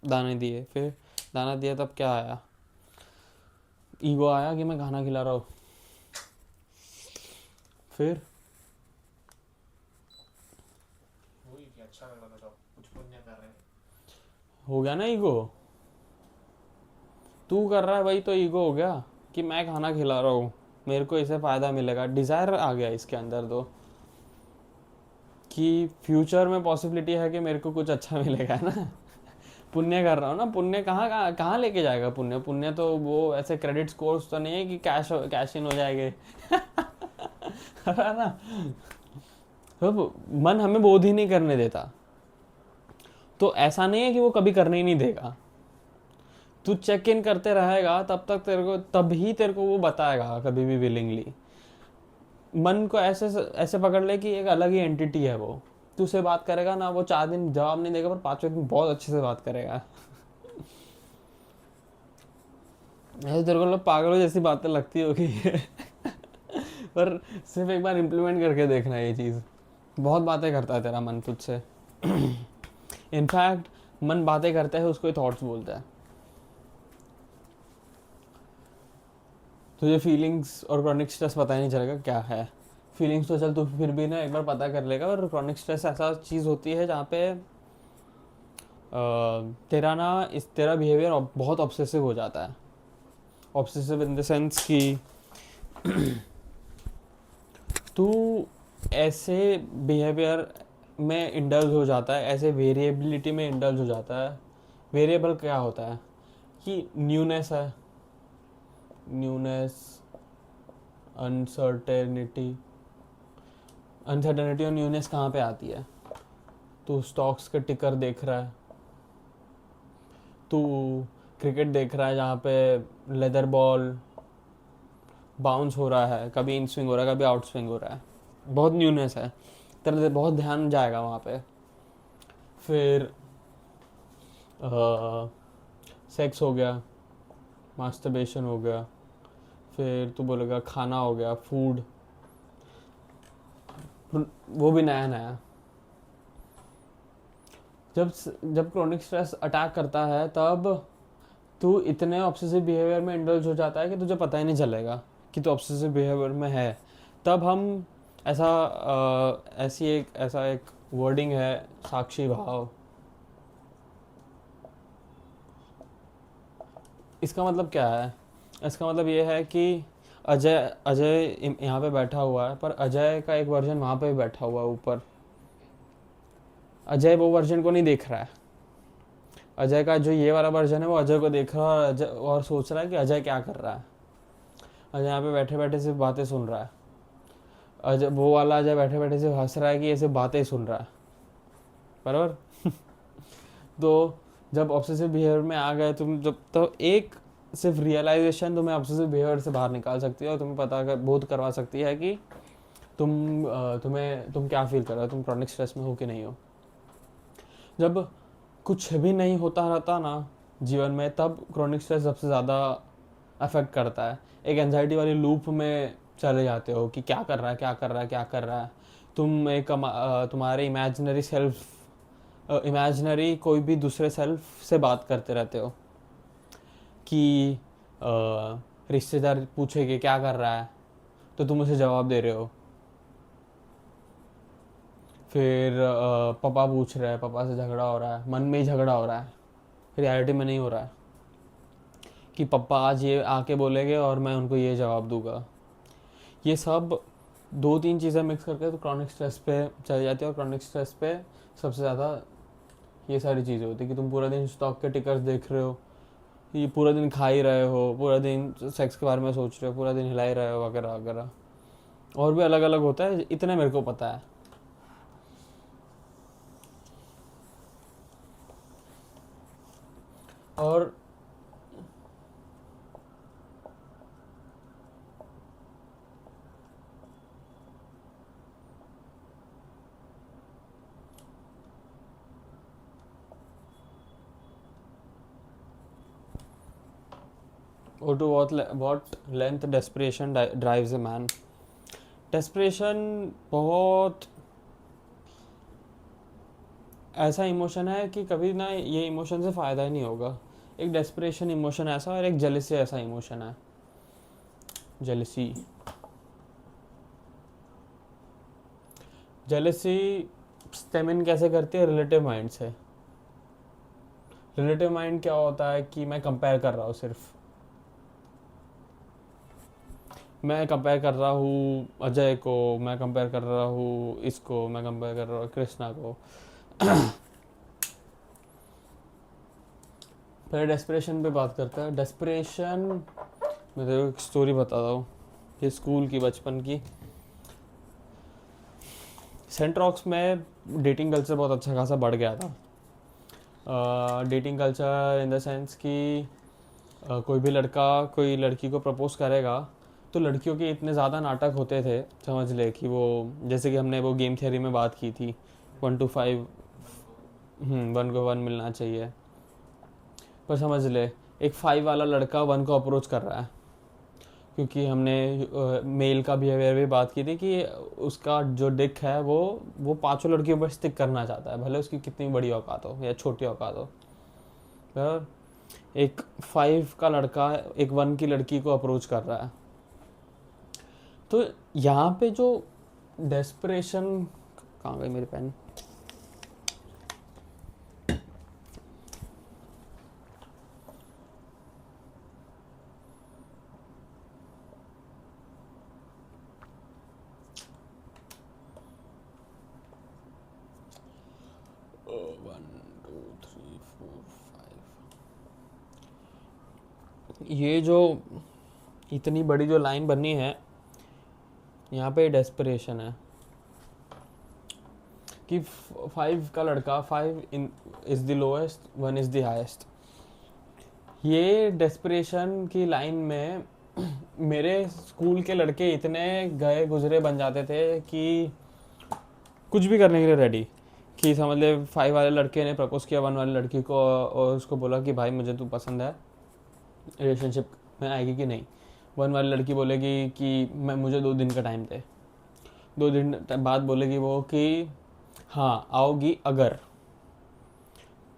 दाने दिए, फिर दाना दिया तब क्या आया, ईगो आया कि मैं खाना खिला रहा हूँ। फिर वही कि अच्छा लग रहा था, जब कुछ पुण्य कर रहे हैं। हो गया ना ईगो, तू कर रहा है भाई तो ईगो हो गया कि मैं खाना खिला रहा हूँ, मेरे को इससे फ़ायदा मिलेगा, डिज़ायर आ गया इसके अंदर तो कि फ्यूचर में पॉसिबिलिटी है कि मेरे को कुछ अच्छा मिलेगा ना। पुण्य कर रहा हूँ ना, पुण्य कहाँ कहाँ कहाँ लेके जाएगा पुण्य। पुण्य तो वो ऐसे क्रेडिट स्कोर्स तो नहीं है कि कैश इन हो जाएंगे। है ना। तो मन हमें बोध ही नहीं करने देता, तो ऐसा नहीं है कि वो कभी करने ही नहीं देगा। तू चेक इन करते रहेगा तब तक तभी तेरे को वो बताएगा कभी भी विलिंगली। मन को ऐसे ऐसे पकड़ ले कि एक अलग ही एंटिटी है वो। तू उससे बात करेगा ना, वो 4 दिन जवाब नहीं देगा, पर 5वें दिन बहुत अच्छे से बात करेगा। ऐसे तेरे को लोग पागलों जैसी बातें लगती होगी। पर सिर्फ एक बार इम्प्लीमेंट करके देखना ये चीज़, बहुत बातें करता है तेरा मन तुझसे। इनफैक्ट मन बातें करता है, उसको थॉट्स बोलता है। तुझे फीलिंग्स और क्रॉनिक स्ट्रेस पता ही नहीं चलेगा क्या है, फीलिंग्स तो चल तू फिर भी ना एक बार पता कर लेगा। और क्रॉनिक स्ट्रेस ऐसा चीज़ होती है जहाँ पे तेरा बिहेवियर बहुत ऑब्सेसिव हो जाता है। ऑब्सेसिव इन द सेंस कि तू ऐसे बिहेवियर में इंडल्ज हो जाता है, ऐसे वेरिएबिलिटी में इंडल्ज हो जाता है। वेरिएबल क्या होता है कि न्यूनेस है, न्यूनेस, अनसर्टेनिटी। अनसर्टेनिटी और न्यूनेस कहाँ पे आती है? तू स्टॉक्स के टिकर देख रहा है, तू क्रिकेट देख रहा है जहाँ पे लेदर बॉल बाउंस हो रहा है, कभी इन स्विंग हो रहा है, कभी आउट स्विंग हो रहा है, बहुत न्यूनेस है, तेरा बहुत ध्यान जाएगा वहाँ पे। फिर सेक्स हो गया, मास्टरबेशन हो गया, फिर तू बोलेगा खाना हो गया, फूड, वो भी नया नया। जब जब क्रोनिक स्ट्रेस अटैक करता है तब तू इतने ऑब्सेसिव बिहेवियर में इंडल्ज हो जाता है कि तुझे पता ही नहीं चलेगा कि तू ऑब्सेसिव बिहेवियर में है। तब हम ऐसा एक वर्डिंग है, साक्षी भाव। इसका मतलब क्या है? इसका मतलब ये है कि अजय अजय यहाँ पे बैठा हुआ है, पर अजय का एक वर्जन वहाँ पे बैठा हुआ है ऊपर। अजय वो वर्जन को नहीं देख रहा है। अजय का जो ये वाला वर्जन है वो अजय को देख रहा है और सोच रहा है कि अजय क्या कर रहा है। अजय यहाँ पे बैठे बैठे सिर्फ बातें सुन रहा है। अजय वो वाला अजय बैठे बैठे सिर्फ हंस रहा है कि ये सिर्फ बातें सुन रहा है, बराबर। तो जब ऑब्सेसिव बिहेवियर में आ गए तुम, जब तो एक सिर्फ रियलाइजेशन तुम्हें ऑब्सेसिव बिहेवियर से बाहर निकाल सकती है और तुम्हें बोध करवा सकती है कि तुम क्या फील कर रहे हो, तुम क्रॉनिक स्ट्रेस में हो कि नहीं हो। जब कुछ भी नहीं होता रहता ना जीवन में, तब क्रॉनिक स्ट्रेस सबसे ज़्यादा अफेक्ट करता है। एक एंजाइटी वाली लूप में चले जाते हो कि क्या कर रहा है, क्या कर रहा है, क्या कर रहा है। तुम्हारे इमेजिनरी कोई भी दूसरे सेल्फ से बात करते रहते हो कि रिश्तेदार पूछेंगे क्या कर रहा है तो तुम उसे जवाब दे रहे हो। फिर पापा पूछ रहे हैं, पापा से झगड़ा हो रहा है, मन में ही झगड़ा हो रहा है, रियलिटी में नहीं हो रहा है कि पापा आज ये आके बोलेंगे और मैं उनको ये जवाब दूंगा। ये सब 2-3 चीज़ें मिक्स करके तो क्रॉनिक स्ट्रेस पे चली जाती है। और क्रॉनिक स्ट्रेस पे सबसे ज़्यादा ये सारी चीज़ें होती है कि तुम पूरा दिन स्टॉक के टिकर्स देख रहे हो, ये पूरा दिन खा ही रहे हो, पूरा दिन सेक्स के बारे में सोच रहे हो, पूरा दिन हिला ही रहे हो, वगैरह वगैरह। और भी अलग अलग होता है, इतने मेरे को पता है। और to what length desperation drives a man? Desperation बहुत ऐसा इमोशन है कि कभी ना ये इमोशन से फ़ायदा ही नहीं होगा। एक डेस्परेशन इमोशन ऐसा, और एक जेलसी ऐसा इमोशन है। जेलसी स्टेमिन कैसे करती है? रिलेटिव माइंड से। रिलेटिव माइंड क्या होता है कि मैं कंपेयर कर रहा हूँ, सिर्फ मैं कंपेयर कर रहा हूँ अजय को, मैं कंपेयर कर रहा हूँ इसको, मैं कंपेयर कर रहा हूँ कृष्णा को। पहले डेस्परेशन पे बात करते हैं। डेस्परेशन, मैं तेरे को एक स्टोरी बताता हूँ, ये स्कूल की, बचपन की। सेंट रॉक्स में डेटिंग कल्चर बहुत अच्छा खासा बढ़ गया था। Dating culture in the sense कि कोई भी लड़का कोई लड़की को प्रपोज करेगा तो लड़कियों के इतने ज़्यादा नाटक होते थे, समझ ले, कि वो जैसे कि हमने वो गेम थियरी में बात की थी 1 to 5, 1 को 1 मिलना चाहिए। पर समझ ले एक 5 वाला लड़का 1 को अप्रोच कर रहा है, क्योंकि हमने मेल का बिहेवियर भी बात की थी कि उसका जो डिक है वो 5 लड़कियों पर स्टिक करना चाहता है, भले उसकी कितनी बड़ी औकात हो या छोटी औकात हो। तो एक 5 का लड़का एक 1 की लड़की को अप्रोच कर रहा है। तो यहाँ पे जो डेस्परेशन, कहाँ गई मेरी pen? One two three four five, ये जो इतनी बड़ी जो लाइन बनी है यहाँ पे डेस्परेशन है कि 5 का लड़का, 5 in is the lowest, 1 is the highest. ये डेस्परेशन की लाइन में मेरे स्कूल के लड़के इतने गए गुजरे बन जाते थे कि कुछ भी करने के लिए रेडी। कि समझ ले 5 वाले लड़के ने प्रपोज किया 1 वाली लड़की को और उसको बोला कि भाई मुझे तू पसंद है, रिलेशनशिप में आएगी कि नहीं। 1 वाली लड़की बोलेगी कि मैं, मुझे 2 दिन का टाइम दे। 2 दिन बाद बोलेगी वो कि हाँ आओगी अगर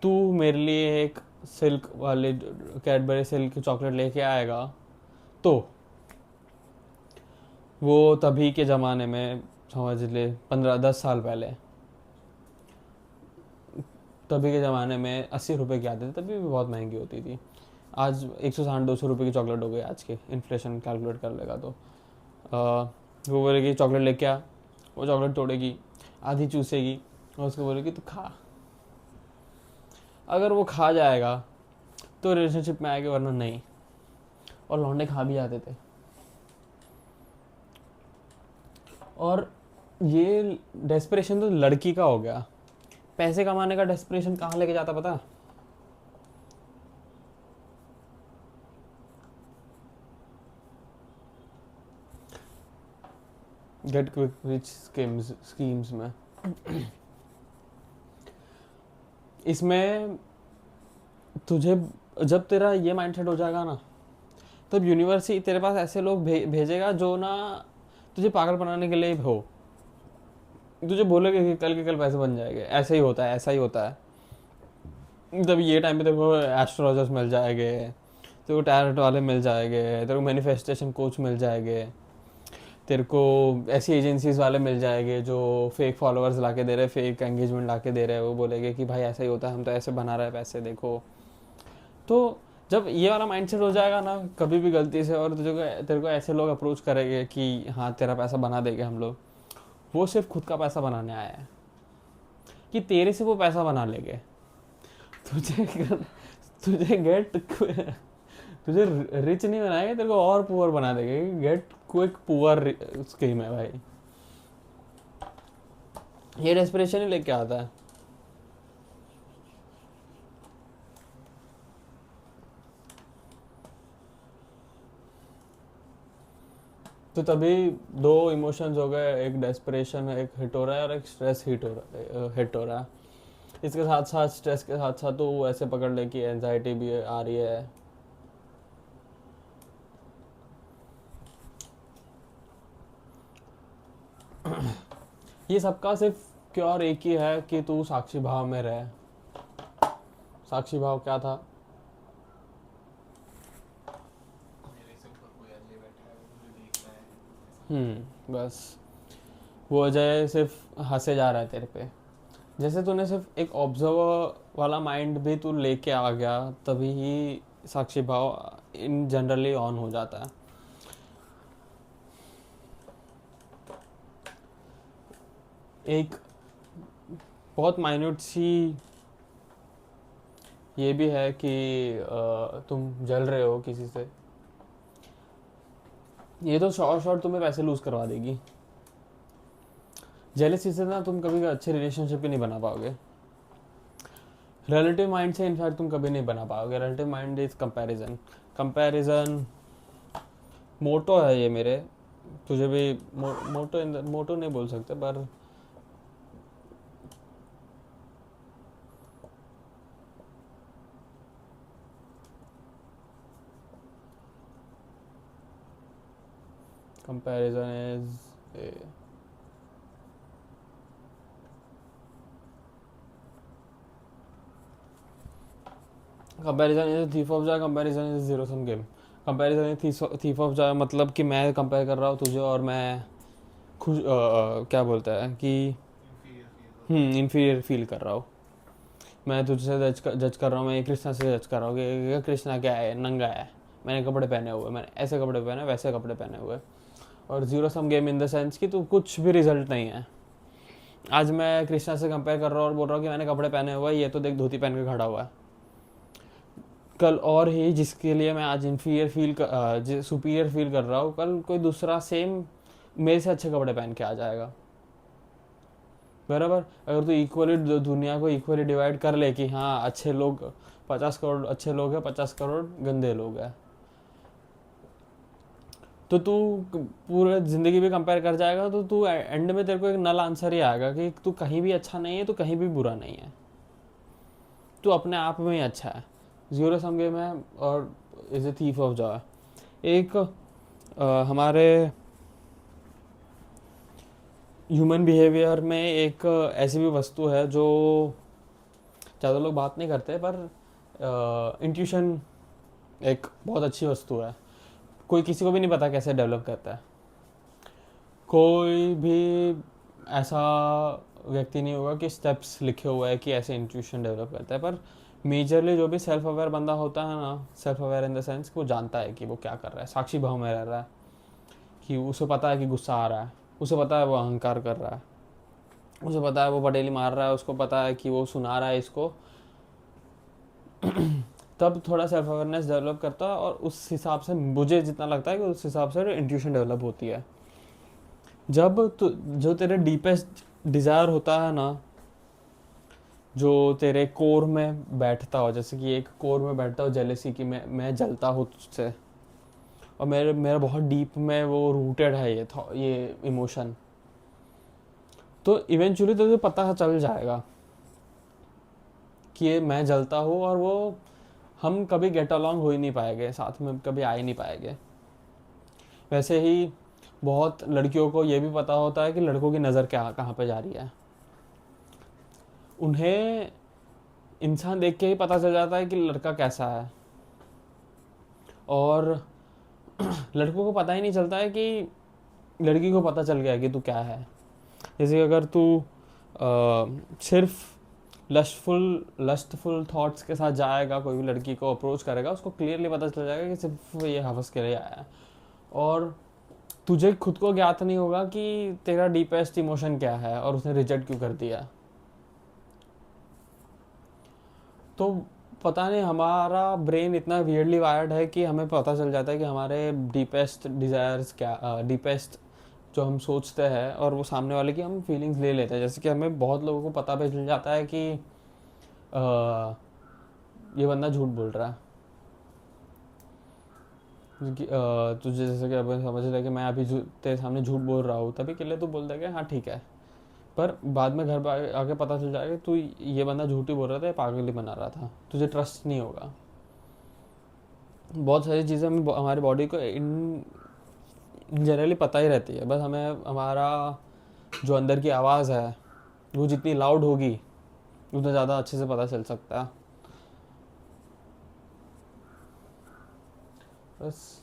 तू मेरे लिए एक सिल्क वाले कैडबरी सिल्क चॉकलेट लेके आएगा। तो वो तभी के ज़माने में समझ ले 15-10 साल पहले, तभी के ज़माने में 80 रुपये की आती थी, तभी भी बहुत महंगी होती थी। आज 160-200 रुपये की चॉकलेट हो गई आज के, इन्फ्लेशन कैलकुलेट कर लेगा तो। वो बोलेगी चॉकलेट लेके आ, वो चॉकलेट तोड़ेगी, आधी चूसेगी और उसको बोलेगी तू खा। अगर वो खा जाएगा तो रिलेशनशिप में आएगा, वरना नहीं। और लौंडे खा भी जाते थे। और ये डेस्परेशन तो लड़की का हो गया। पैसे कमाने का डेस्परेशन कहाँ लेके जाता पता? गेट क्विक रिच स्कीम्स में। इसमें तुझे जब तेरा ये माइंडसेट हो जाएगा ना, तब यूनिवर्स ही तेरे पास ऐसे लोग भेजेगा जो ना तुझे पागल बनाने के लिए हो। तुझे बोलेगा कि कल के कल पैसे बन जाएंगे, ऐसा ही होता है, ऐसा ही होता है। तब ये टाइम पे तेरे को एस्ट्रोलॉजर्स मिल जाएंगे, तेरे को टैरोट वाले मिल जाएंगे, तेरे को मैनिफेस्टेशन कोच मिल जाएंगे, तेरे को ऐसी एजेंसीज वाले मिल जाएंगे जो फेक फॉलोअर्स ला के दे रहे, फेक एंगेजमेंट ला के दे रहे हैं। वो बोलेंगे कि भाई ऐसा ही होता है, हम तो ऐसे बना रहे हैं पैसे, देखो। तो जब ये वाला माइंडसेट हो जाएगा ना कभी भी गलती से, और तेरे को ऐसे लोग अप्रोच करेंगे कि हाँ तेरा पैसा बना देंगे हम लोग, वो सिर्फ खुद का पैसा बनाने आया है कि तेरे से वो पैसा बना लेंगे। तुझे तुझे गेट तुझे रिच नहीं बनाएंगे, तेरे को और पुअर बना देंगे। गेट क्विक पुअर स्कीम है भाई। ये डेस्परेशन ही लेके आता है। तो तभी 2 इमोशंस हो गए, एक डेस्परेशन, एक हिट हो रहा है, और एक स्ट्रेस हिट हो रहा है। इसके साथ साथ स्ट्रेस के साथ साथ तो ऐसे पकड़ ले कि एंजाइटी भी आ रही है। ये सबका सिर्फ क्योर एक ही है कि तू साक्षी भाव में रहे। साक्षी भाव क्या था? मेरे से ऊपर कोई अजय बैठा है, वो मुझे देख रहा है ऐसा। बस वो अजय सिर्फ हंसे जा रहा है तेरे पे। जैसे तूने सिर्फ एक ऑब्जर्वर वाला माइंड भी तू लेके आ गया, तभी ही साक्षी भाव इन जनरली ऑन हो जाता है। एक बहुत माइन्यूट सी ये भी है कि तुम जल रहे हो किसी से, ये तो शॉर्ट तुम्हें पैसे लूज करवा देगी। जेलसी से ना तुम कभी अच्छे रिलेशनशिप ही नहीं बना पाओगे। रिलेटिव माइंड से इनफैक्ट तुम कभी नहीं बना पाओगे। Relative mind is comparison. Comparison motto है ये मेरे, तुझे भी मोटो नहीं बोल सकते, पर comparison is a comparison is thief of Joy, comparison is zero sum game. Comparison is thief of Joy, मतलब कि मैं कंपेयर कर रहा हूँ तुझे और मैं क्या बोलता है कि inferior feel होता इन्फीरियर फील कर रहा हूँ। मैं तुझसे जज कर रहा हूँ, मैं ये कृष्णा से जज कर रहा हूँ कि ये कृष्णा क्या है, नंगा है, मैंने कपड़े पहने हुए, मैंने ऐसे कपड़े पहने, वैसे कपड़े पहने हुए। और zero sum game in the sense कि तू कुछ भी रिजल्ट नहीं है। आज मैं कृष्णा से कंपेयर कर रहा हूँ और बोल रहा हूँ कि मैंने कपड़े पहने हुए, ये तो देख धोती पहन के खड़ा हुआ है। कल और ही जिसके लिए मैं आज सुपीरियर फील कर रहा हूँ, कल कोई दूसरा सेम मेरे से अच्छे कपड़े पहन के आ जाएगा। बराबर, अगर तू इक्वली दुनिया को इक्वली डिवाइड कर ले कि हाँ अच्छे लोग 50 करोड़ अच्छे लोग हैं, 50 करोड़ गंदे लोग हैं, तो तू पूरे ज़िंदगी भी कंपेयर कर जाएगा, तो तू एंड में तेरे को एक नल आंसर ही आएगा कि तू कहीं भी अच्छा नहीं है, तू कहीं भी बुरा नहीं है, तू अपने आप में ही अच्छा है। जीरो सम गेम है और is a thief of Joy. एक हमारे ह्यूमन बिहेवियर में एक ऐसी भी वस्तु है जो ज़्यादा लोग बात नहीं करते, पर इंट्यूशन एक बहुत अच्छी वस्तु है। कोई किसी को भी नहीं पता कैसे डेवलप करता है। कोई भी ऐसा व्यक्ति नहीं होगा कि स्टेप्स लिखे हुए है कि ऐसे इंट्यूशन डेवलप करता है, पर मेजरली जो भी सेल्फ अवेयर बंदा होता है ना, self aware in the sense वो जानता है कि वो क्या कर रहा है, साक्षी भाव में रह रहा है, कि उसे पता है कि गुस्सा आ रहा है, उसे पता है वो अहंकार कर रहा है, उसे पता है वो पटेली मार रहा है, उसको पता है कि वो सुना रहा है इसको। तब थोड़ा सेल्फ अवेयरनेस डेवलप करता है और उस हिसाब से मुझे जितना लगता है कि उस हिसाब से इंट्यूशन डेवलप होती है। जब जो तेरे डीपेस्ट डिज़ायर होता है ना, जो तेरे कोर में बैठता हो, जैसे कि एक कोर में बैठता हो जेलेसी की, मैं जलता हूँ तुझसे, और मेरा बहुत डीप में वो रूटेड है ये इमोशन, तो इवेंचुअली तुझे पता चल जाएगा कि ये मैं जलता हूँ, और वो हम कभी गेट अलॉन्ग हो ही नहीं पाएंगे, साथ में कभी आ ही नहीं पाएंगे। वैसे ही बहुत लड़कियों को ये भी पता होता है कि लड़कों की नज़र क्या कहाँ पे जा रही है। उन्हें इंसान देख के ही पता चल जाता है कि लड़का कैसा है, और लड़कों को पता ही नहीं चलता है कि लड़की को पता चल गया कि तू क्या है। जैसे अगर तू सिर्फ लस्टफुल थॉट्स के साथ जाएगा, कोई भी लड़की को अप्रोच करेगा, उसको क्लियरली पता चल जाएगा कि सिर्फ ये हवस के लिए आया है, और तुझे खुद को ज्ञात नहीं होगा कि तेरा डीपेस्ट इमोशन क्या है और उसने रिजेक्ट क्यों कर दिया। तो पता नहीं, हमारा ब्रेन इतना वियर्डली वायर्ड है कि हमें पता चल जाता है कि हमारे डीपेस्ट डिज़ायर्स क्या, डीपेस्ट जो हम सोचते हैं, और वो सामने वाले की हम फीलिंग्स ले लेते हैं। जैसे कि हमें बहुत लोगों को पता भी चल जाता है कि ये बंदा झूठ बोल रहा है, तुझे जैसे कि अब समझ रहा है कि मैं अभी तेरे सामने झूठ बोल रहा हूँ, तभी के लिए तू बोल देगा हाँ ठीक है, पर बाद में घर पर आके पता चल जाएगा तू ये बंदा झूठ ही बोल रहा था, पागल ही बना रहा था, तुझे ट्रस्ट नहीं होगा। बहुत सारी चीज़ें हमें हमारी बॉडी को इन जनरली पता ही रहती है, बस हमें हमारा जो अंदर की आवाज़ है वो जितनी लाउड होगी उतना ज़्यादा अच्छे से पता चल सकता है। बस